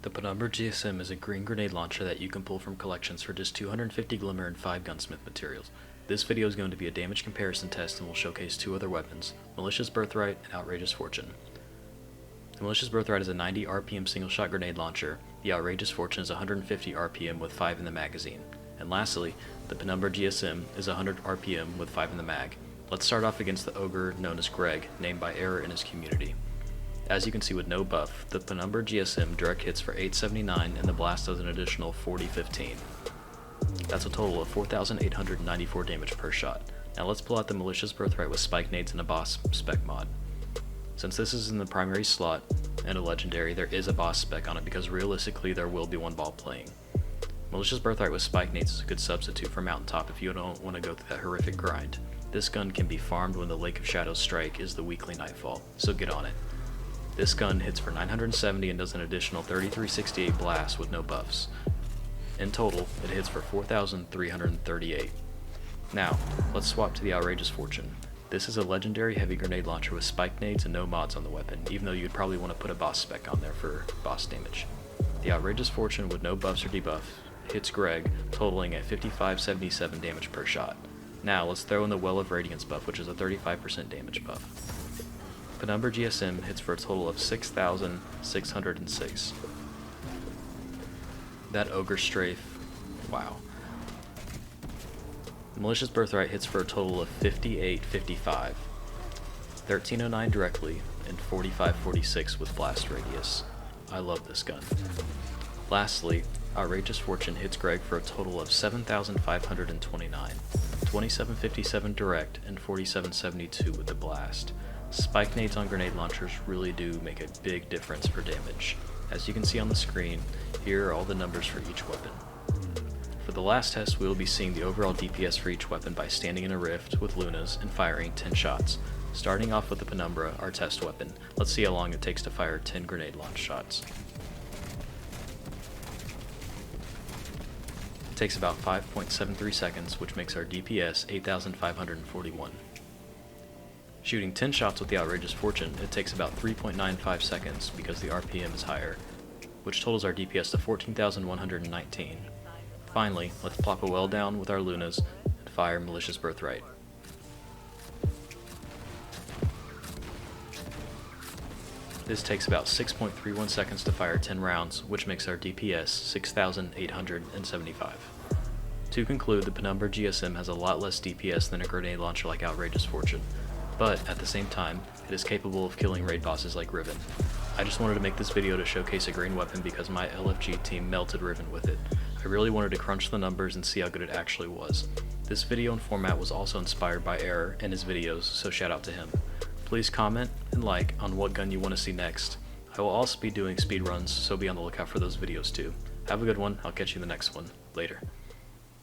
The Penumbra GSM is a green grenade launcher that you can pull from collections for just 250 glimmer and 5 gunsmith materials. This video is going to be a damage comparison test and will showcase two other weapons, Malicious Birthright and Outrageous Fortune. The Malicious Birthright is a 90 RPM single shot grenade launcher, the Outrageous Fortune is 150 RPM with 5 in the magazine. And lastly, the Penumbra GSM is 100 RPM with 5 in the mag. Let's start off against the ogre known as Greg, named by error in his community. As you can see with no buff, the Penumbra GSM direct hits for 879 and the blast does an additional 4015. That's a total of 4,894 damage per shot. Now let's pull out the Malicious Birthright with spike nades and a boss spec mod. Since this is in the primary slot and a legendary, there is a boss spec on it because realistically there will be one ball playing. Malicious Birthright with spike nades is a good substitute for Mountaintop if you don't want to go through that horrific grind. This gun can be farmed when the Lake of Shadows strike is the weekly nightfall, so get on it. This gun hits for 970 and does an additional 3368 blasts with no buffs. In total, it hits for 4,338. Now, let's swap to the Outrageous Fortune. This is a legendary heavy grenade launcher with spike nades and no mods on the weapon, even though you'd probably want to put a boss spec on there for boss damage. The Outrageous Fortune with no buffs or debuffs hits Greg, totaling at 5577 damage per shot. Now, let's throw in the Well of Radiance buff, which is a 35% damage buff. Penumbra GSM hits for a total of 6,606. That Ogre Strafe, wow. Malicious Birthright hits for a total of 5855, 1309 directly, and 4546 with blast radius. I love this gun. Lastly, Outrageous Fortune hits Greg for a total of 7,529, 2757 direct, and 4772 with the blast. Spike nades on grenade launchers really do make a big difference for damage. As you can see on the screen, here are all the numbers for each weapon. For the last test, we will be seeing the overall DPS for each weapon by standing in a rift with Lunas and firing 10 shots. Starting off with the Penumbra, our test weapon. Let's see how long it takes to fire 10 grenade launch shots. It takes about 5.73 seconds, which makes our DPS 8,541. Shooting 10 shots with the Outrageous Fortune, it takes about 3.95 seconds because the RPM is higher, which totals our DPS to 14,119. Finally, let's plop a well down with our Lunas and fire Malicious Birthright. This takes about 6.31 seconds to fire 10 rounds, which makes our DPS 6,875. To conclude, the Penumbra GSM has a lot less DPS than a grenade launcher like Outrageous Fortune, but at the same time, it is capable of killing raid bosses like Riven. I just wanted to make this video to showcase a green weapon because my LFG team melted Riven with it. I really wanted to crunch the numbers and see how good it actually was. This video and format was also inspired by Error and his videos, so shout out to him. Please comment and like on what gun you want to see next. I will also be doing speedruns, so be on the lookout for those videos too. Have a good one, I'll catch you in the next one. Later.